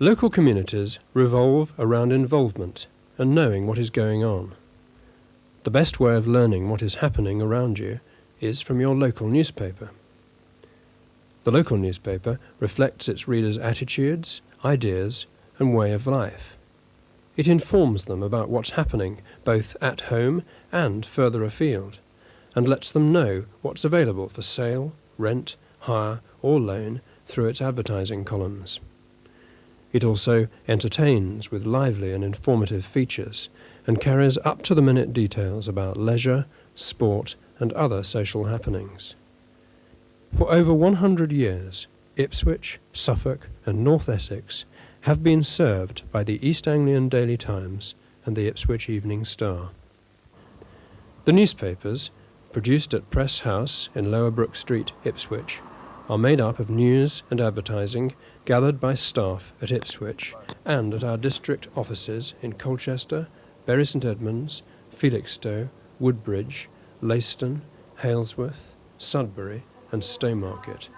Local communities revolve around involvement and knowing what is going on. The best way of learning what is happening around you is from your local newspaper. The local newspaper reflects its readers' attitudes, ideas, and way of life. It informs them about what's happening both at home and further afield, and lets them know what's available for sale, rent, hire, or loan through its advertising columns. It also entertains with lively and informative features and carries up-to-the-minute details about leisure, sport, and other social happenings. For over 100 years, Ipswich, Suffolk, and North Essex have been served by the East Anglian Daily Times and the Ipswich Evening Star. The newspapers, produced at Press House in Lower Brook Street, Ipswich, are made up of news and advertising gathered by staff at Ipswich and at our district offices in Colchester, Bury St Edmunds, Felixstowe, Woodbridge, Leiston, Halesworth, Sudbury and Stowmarket,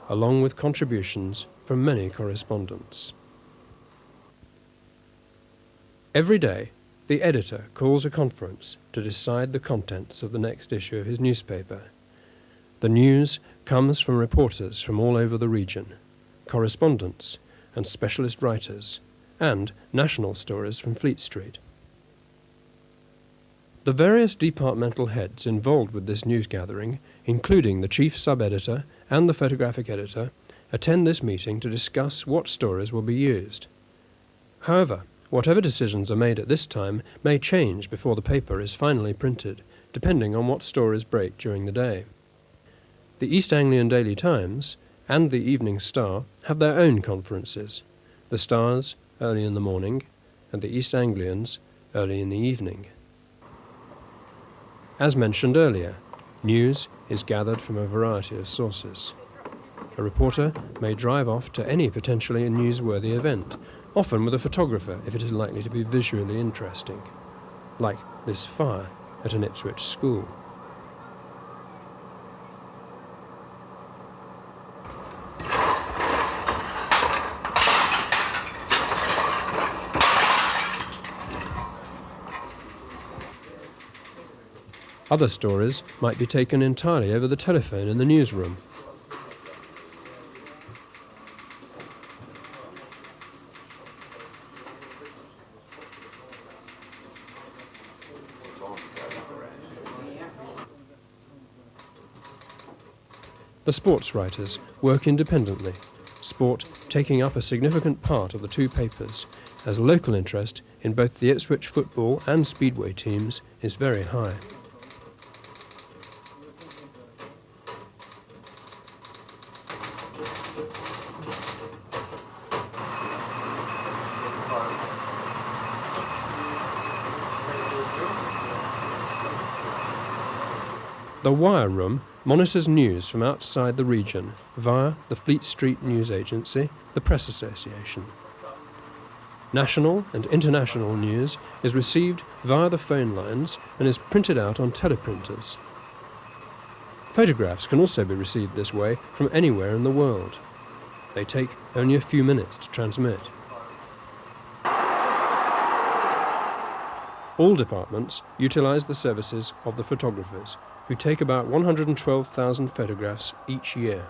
along with contributions from many correspondents. Every day, the editor calls a conference to decide the contents of the next issue of his newspaper. The news comes from reporters from all over the region, correspondents and specialist writers, and national stories from Fleet Street. The various departmental heads involved with this news gathering, including the chief sub-editor and the photographic editor, attend this meeting to discuss what stories will be used. However, whatever decisions are made at this time may change before the paper is finally printed, depending on what stories break during the day. The East Anglian Daily Times and the Evening Star have their own conferences, the Star's early in the morning and the East Anglian's early in the evening. As mentioned earlier, news is gathered from a variety of sources. A reporter may drive off to any potentially newsworthy event, often with a photographer if it is likely to be visually interesting, like this fire at an Ipswich school. Other stories might be taken entirely over the telephone in the newsroom. The sports writers work independently, sport taking up a significant part of the two papers, as local interest in both the Ipswich football and speedway teams is very high. The Wire Room monitors news from outside the region via the Fleet Street News Agency, the Press Association. National and international news is received via the phone lines and is printed out on teleprinters. Photographs can also be received this way from anywhere in the world. They take only a few minutes to transmit. All departments utilize the services of the photographers, who take about 112,000 photographs each year.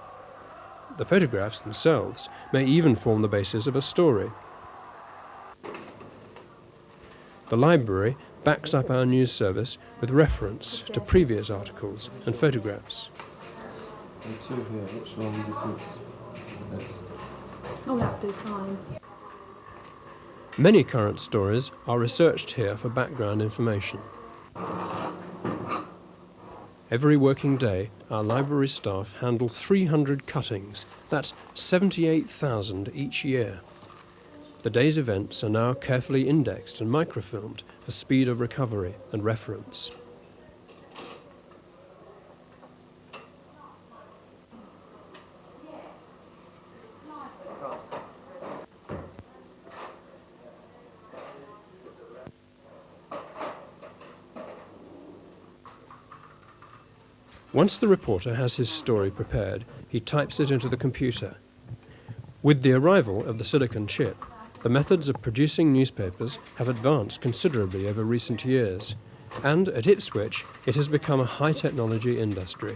The photographs themselves may even form the basis of a story. The library backs up our news service with reference to previous articles and photographs. Two here, which one do you think? Oh, that'll do fine. Many current stories are researched here for background information. Every working day, our library staff handle 300 cuttings. That's 78,000 each year. The day's events are now carefully indexed and microfilmed for speed of recovery and reference. Once the reporter has his story prepared, he types it into the computer. With the arrival of the silicon chip, The methods of producing newspapers have advanced considerably over recent years, and at Ipswich it has become a high-technology industry.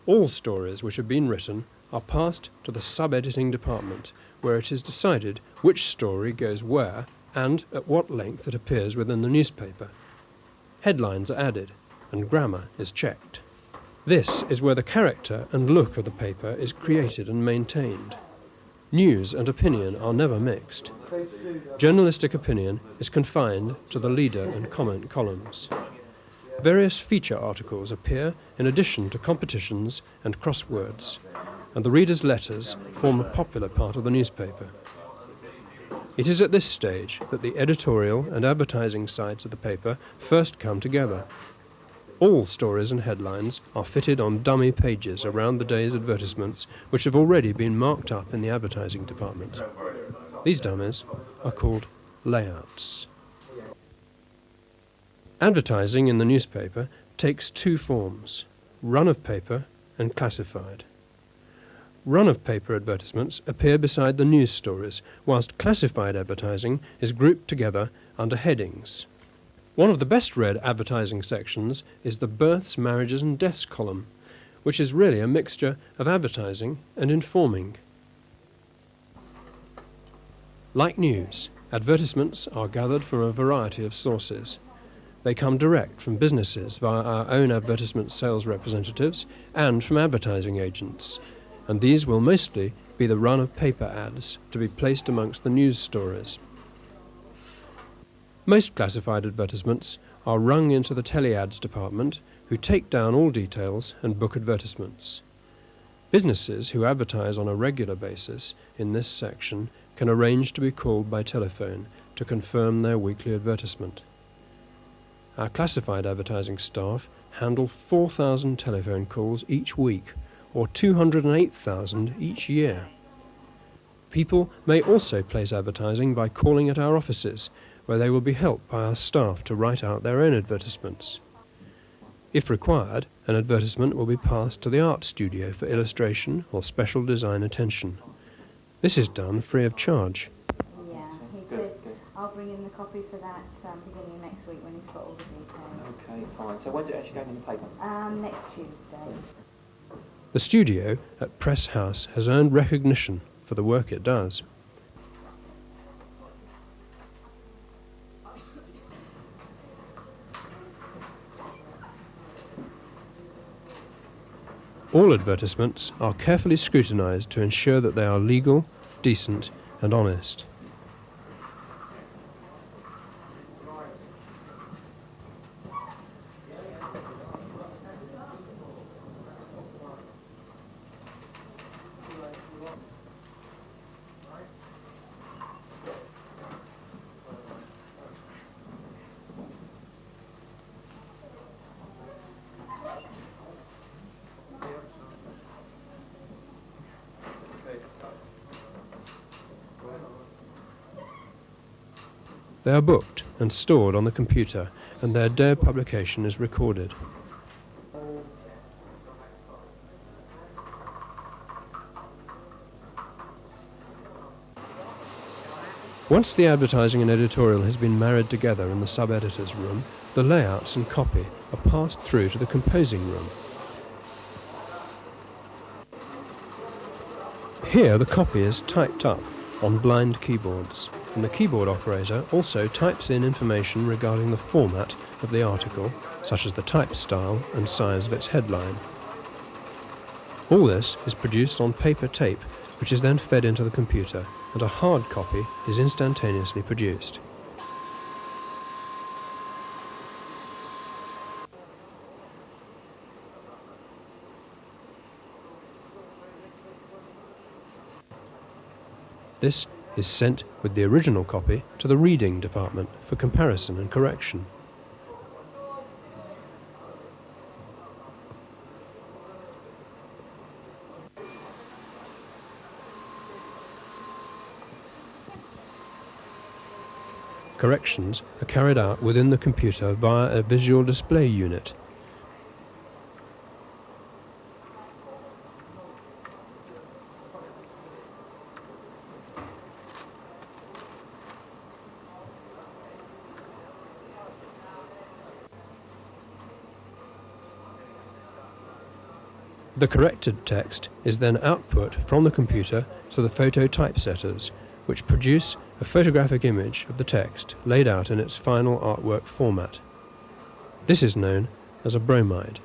All stories which have been written are passed to the sub-editing department, where it is decided which story goes where and at what length it appears within the newspaper. Headlines are added, and grammar is checked. This is where the character and look of the paper is created and maintained. News and opinion are never mixed. Journalistic opinion is confined to the leader and comment columns. Various feature articles appear in addition to competitions and crosswords, and the readers' letters form a popular part of the newspaper. It is at this stage that the editorial and advertising sides of the paper first come together. All stories and headlines are fitted on dummy pages around the day's advertisements, which have already been marked up in the advertising department. These dummies are called layouts. Advertising in the newspaper takes two forms: run-of-paper and classified. Run-of-paper advertisements appear beside the news stories, whilst classified advertising is grouped together under headings. One of the best-read advertising sections is the births, marriages and deaths column, which is really a mixture of advertising and informing. Like news, advertisements are gathered from a variety of sources. They come direct from businesses via our own advertisement sales representatives and from advertising agents, and these will mostly be the run-of-paper ads to be placed amongst the news stories. Most classified advertisements are rung into the tele-ads department, who take down all details and book advertisements. Businesses who advertise on a regular basis in this section can arrange to be called by telephone to confirm their weekly advertisement. Our classified advertising staff handle 4,000 telephone calls each week, or 208,000 each year. People may also place advertising by calling at our offices, where they will be helped by our staff to write out their own advertisements. If required, an advertisement will be passed to the art studio for illustration or special design attention. This is done free of charge. Yeah, he says I'll bring in the copy for that beginning of next week when he's got all the details. Okay, fine. So when's it actually going in the paper? Next Tuesday. The studio at Press House has earned recognition for the work it does. All advertisements are carefully scrutinised to ensure that they are legal, decent and honest. They are booked and stored on the computer, and their day of publication is recorded. Once the advertising and editorial has been married together in the sub-editor's room, the layouts and copy are passed through to the composing room. Here the copy is typed up on blind keyboards, and the keyboard operator also types in information regarding the format of the article, such as the type style and size of its headline. All this is produced on paper tape, which is then fed into the computer, and a hard copy is instantaneously produced. This is sent with the original copy to the reading department for comparison and correction. Corrections are carried out within the computer via a visual display unit. The corrected text is then output from the computer to the photo typesetters, which produce a photographic image of the text laid out in its final artwork format. This is known as a bromide.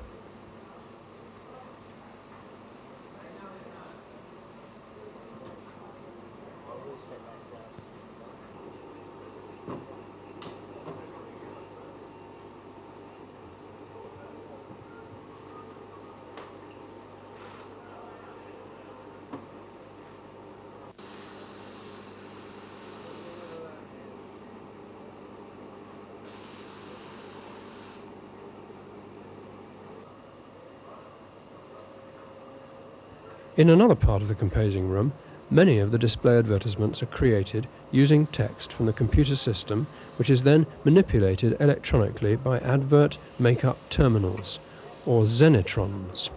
In another part of the composing room, many of the display advertisements are created using text from the computer system, which is then manipulated electronically by advert make-up terminals, or zenetrons.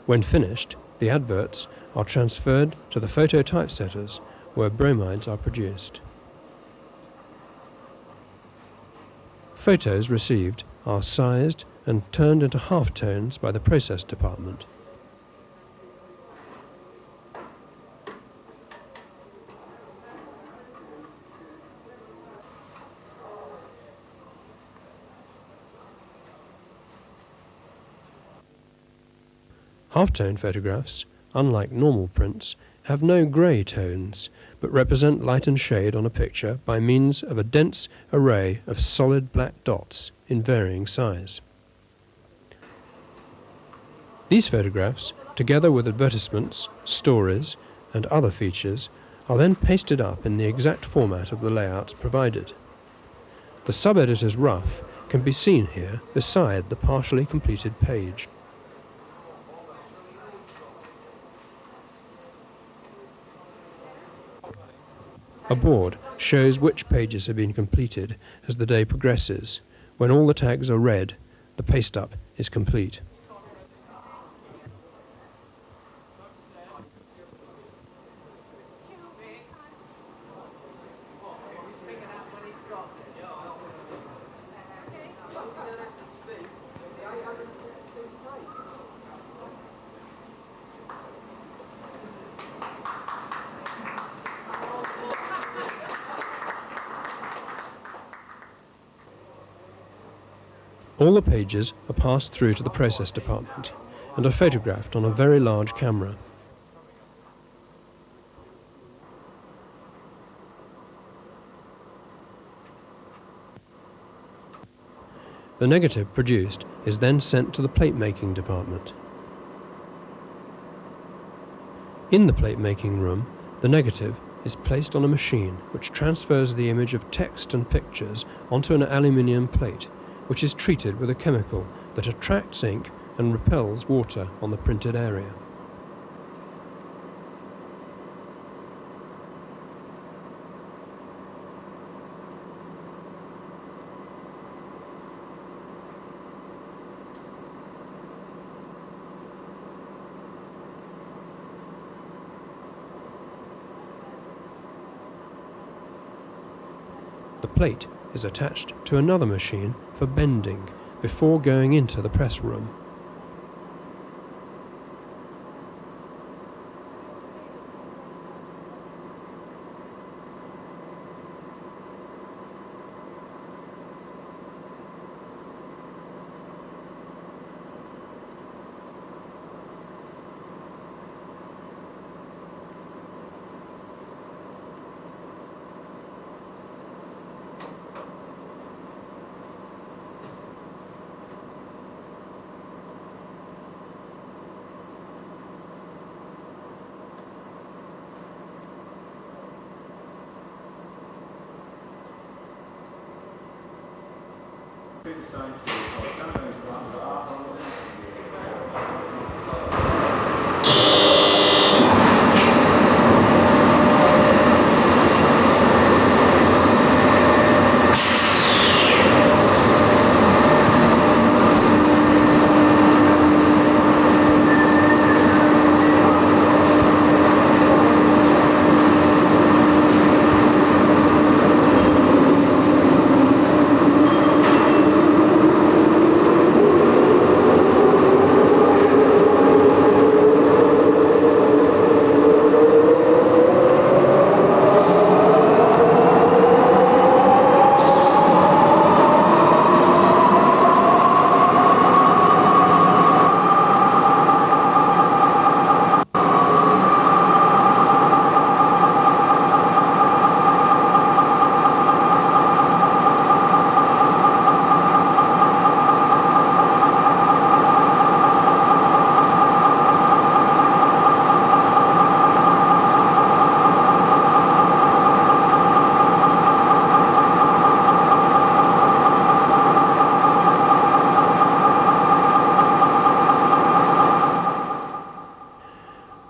When finished, the adverts are transferred to the photo typesetters, where bromides are produced. Photos received are sized and turned into halftones by the process department. Halftone photographs, unlike normal prints, have no grey tones, but represent light and shade on a picture by means of a dense array of solid black dots in varying size. These photographs, together with advertisements, stories, and other features, are then pasted up in the exact format of the layouts provided. The sub-editor's rough can be seen here beside the partially completed page. A board shows which pages have been completed as the day progresses. When all the tags are red, the paste-up is complete. All the pages are passed through to the process department and are photographed on a very large camera. The negative produced is then sent to the plate-making department. In the plate-making room, the negative is placed on a machine which transfers the image of text and pictures onto an aluminium plate, which is treated with a chemical that attracts ink and repels water on the printed area. The plate is attached to another machine for bending before going into the press room.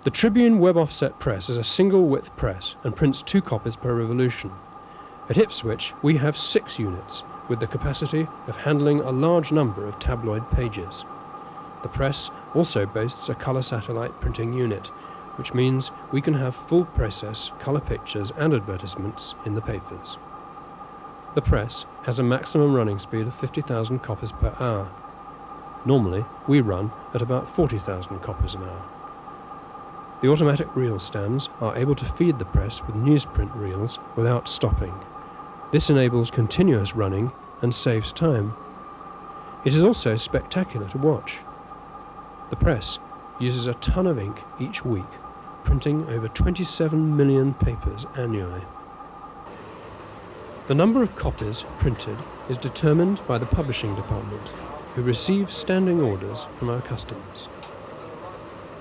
The Tribune web offset press is a single width press and prints 2 copies per revolution. At Ipswich we have 6 units with the capacity of handling a large number of tabloid pages. The press also boasts a colour satellite printing unit, which means we can have full process colour pictures and advertisements in the papers. The press has a maximum running speed of 50,000 copies per hour. Normally we run at about 40,000 copies an hour. The automatic reel stands are able to feed the press with newsprint reels without stopping. This enables continuous running and saves time. It is also spectacular to watch. The press uses a ton of ink each week, printing over 27 million papers annually. The number of copies printed is determined by the publishing department, who receive standing orders from our customers.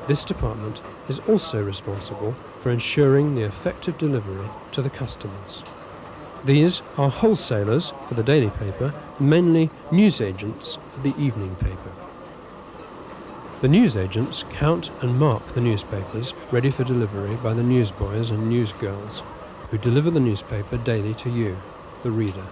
This department is also responsible for ensuring the effective delivery to the customers. These are wholesalers for the daily paper, mainly newsagents for the evening paper. The newsagents count and mark the newspapers ready for delivery by the newsboys and newsgirls, who deliver the newspaper daily to you, the reader.